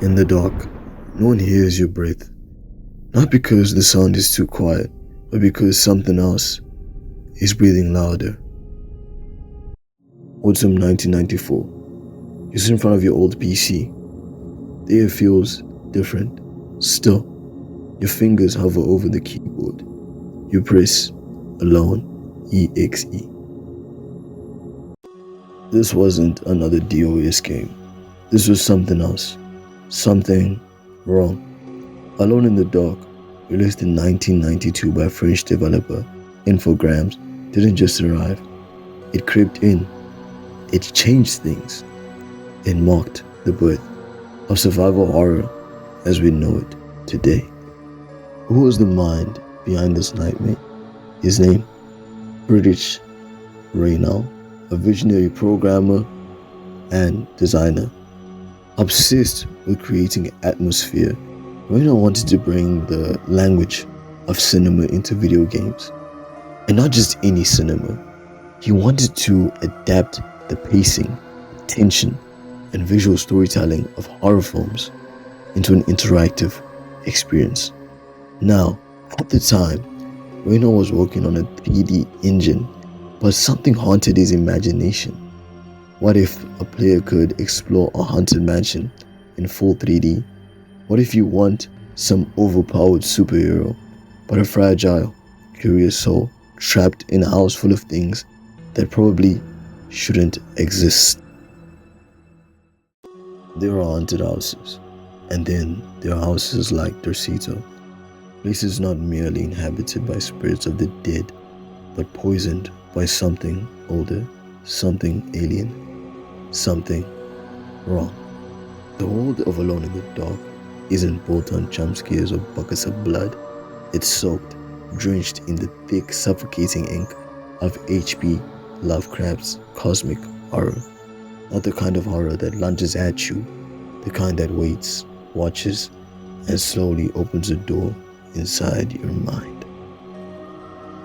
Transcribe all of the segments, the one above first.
In the dark, no one hears your breath. Not because the sound is too quiet, but because something else is breathing louder. Autumn 1994. You sit in front of your old PC. The air feels different. Still, your fingers hover over the keyboard. You press alone, EXE. This wasn't another DOS game. This was something else. Something wrong. Alone in the Dark, released in 1992 by French developer Infogrames, didn't just arrive. It crept in. It changed things. It marked the birth of survival horror as we know it today. Who was the mind behind this nightmare? His name? British Reynal, a visionary programmer and designer. Obsessed with creating atmosphere, Reynal wanted to bring the language of cinema into video games. And not just any cinema. He wanted to adapt the pacing, tension, and visual storytelling of horror films into an interactive experience. Now, at the time, Reynal was working on a 3D engine, but something haunted his imagination. What if a player could explore a haunted mansion in full 3D? What if you want some overpowered superhero, but a fragile, curious soul trapped in a house full of things that probably shouldn't exist? There are haunted houses, and then there are houses like Dorcito, places not merely inhabited by spirits of the dead, but poisoned by something older, something alien, something wrong. The world of Alone in the Dark isn't built on jump scares or buckets of blood. It's soaked, drenched in the thick, suffocating ink of H.P. Lovecraft's cosmic horror. Not the kind of horror that lunges at you, the kind that waits, watches, and slowly opens a door inside your mind.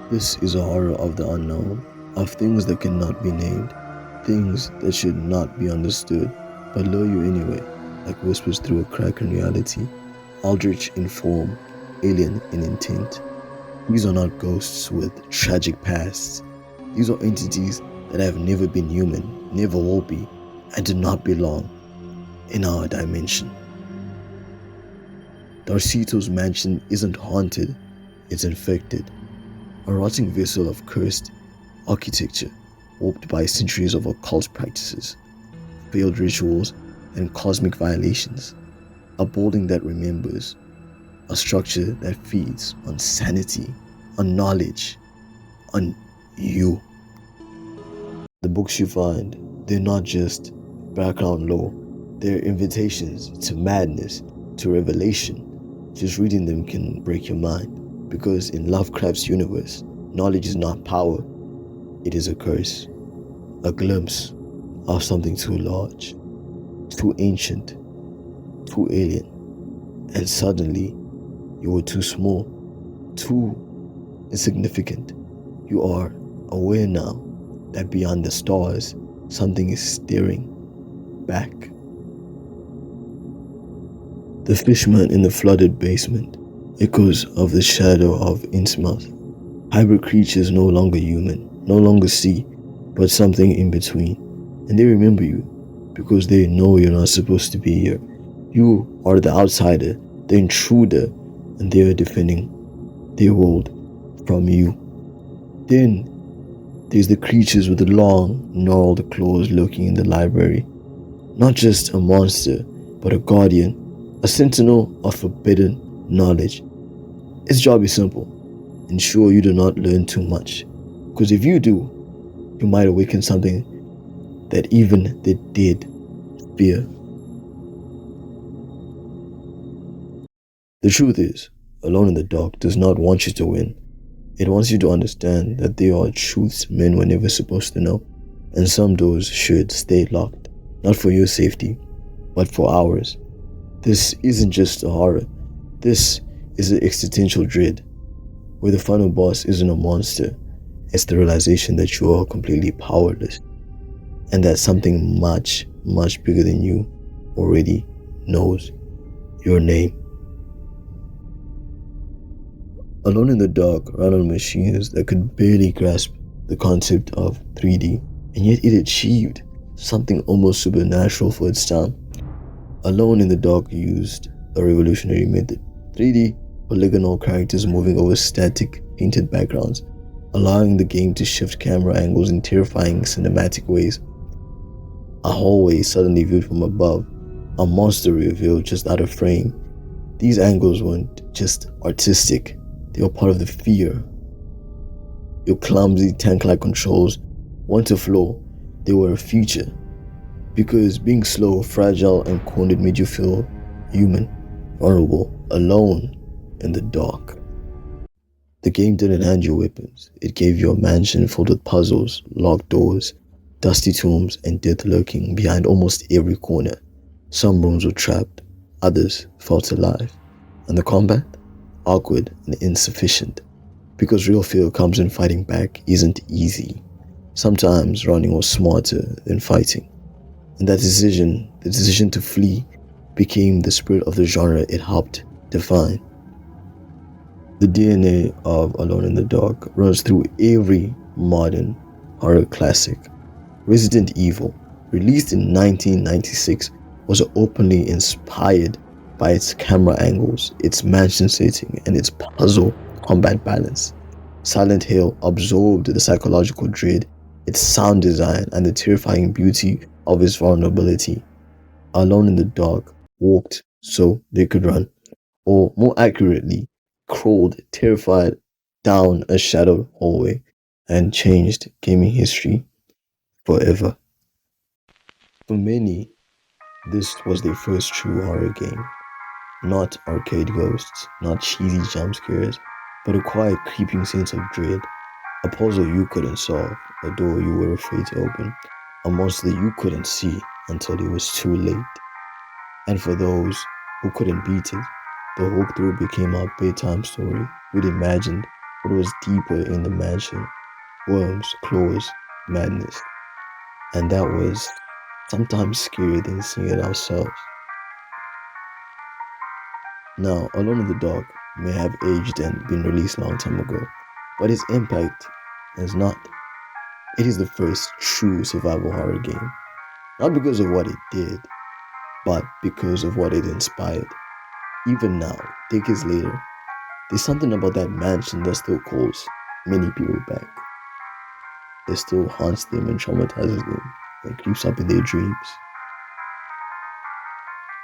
This is a horror of the unknown, of things that cannot be named, things that should not be understood, but lure you anyway, like whispers through a crack in reality, eldritch in form, alien in intent. These are not ghosts with tragic pasts. These are entities that have never been human, never will be, and do not belong in our dimension. Dorcito's mansion isn't haunted, it's infected. A rotting vessel of cursed architecture, warped by centuries of occult practices, failed rituals, and cosmic violations. A building that remembers, a structure that feeds on sanity, on knowledge, on you. The books you find, they're not just background lore, they're invitations to madness, to revelation. Just reading them can break your mind, because in Lovecraft's universe, knowledge is not power, it is a curse, a glimpse of something too large, too ancient, too alien, and suddenly you were too small, too insignificant. You are aware now that beyond the stars, something is staring back. The fishman in the flooded basement, echoes of the shadow of Innsmouth. Hybrid creatures no longer human, no longer sea, but something in between. And they remember you, because they know you're not supposed to be here. You are the outsider, the intruder, and they are defending their world from you. Then there's the creatures with the long, gnarled claws lurking in the library. Not just a monster, but a guardian, a sentinel of forbidden knowledge. Its job is simple. Ensure you do not learn too much, because if you do, you might awaken something that even the dead fear. The truth is, Alone in the Dark does not want you to win. It wants you to understand that there are truths men were never supposed to know, and some doors should stay locked, not for your safety, but for ours. This isn't just a horror. This is an existential dread, where the final boss isn't a monster. It's the realization that you are completely powerless, and that something much, much bigger than you already knows your name. Alone in the Dark ran on machines that could barely grasp the concept of 3D, and yet it achieved something almost supernatural for its time. Alone in the Dark used a revolutionary method: 3D polygonal characters moving over static painted backgrounds, allowing the game to shift camera angles in terrifying cinematic ways. A hallway suddenly viewed from above, a monster revealed just out of frame. These angles weren't just artistic, they were part of the fear. Your clumsy tank-like controls weren't a flaw, they were a feature. Because being slow, fragile, and cornered made you feel human, vulnerable, alone in the dark. The game didn't hand you weapons. It gave you a mansion filled with puzzles, locked doors, dusty tombs, and death lurking behind almost every corner. Some rooms were trapped, others felt alive. And the combat? Awkward and insufficient. Because real fear comes when fighting back isn't easy. Sometimes running was smarter than fighting. And that decision, the decision to flee, became the spirit of the genre it helped define. The DNA of Alone in the Dark runs through every modern horror classic. Resident Evil, released in 1996, was openly inspired by its camera angles, its mansion setting, and its puzzle combat balance. Silent Hill absorbed the psychological dread, its sound design, and the terrifying beauty of its vulnerability. Alone in the Dark walked so they could run, or more accurately, crawled terrified down a shadowed hallway and changed gaming history forever. For many, this was their first true horror game. Not arcade ghosts, not cheesy jump scares, but a quiet, creeping sense of dread. A puzzle you couldn't solve, a door you were afraid to open, a monster you couldn't see until it was too late. And for those who couldn't beat it, the walkthrough became our bedtime story. We'd imagined what was deeper in the mansion: worms, claws, madness. And that was sometimes scarier than seeing it ourselves. Now, Alone in the Dark may have aged and been released a long time ago, but its impact is not. It is the first true survival horror game. Not because of what it did, but because of what it inspired. Even now, decades later, there's something about that mansion that still calls many people back. It still haunts them and traumatizes them and creeps up in their dreams.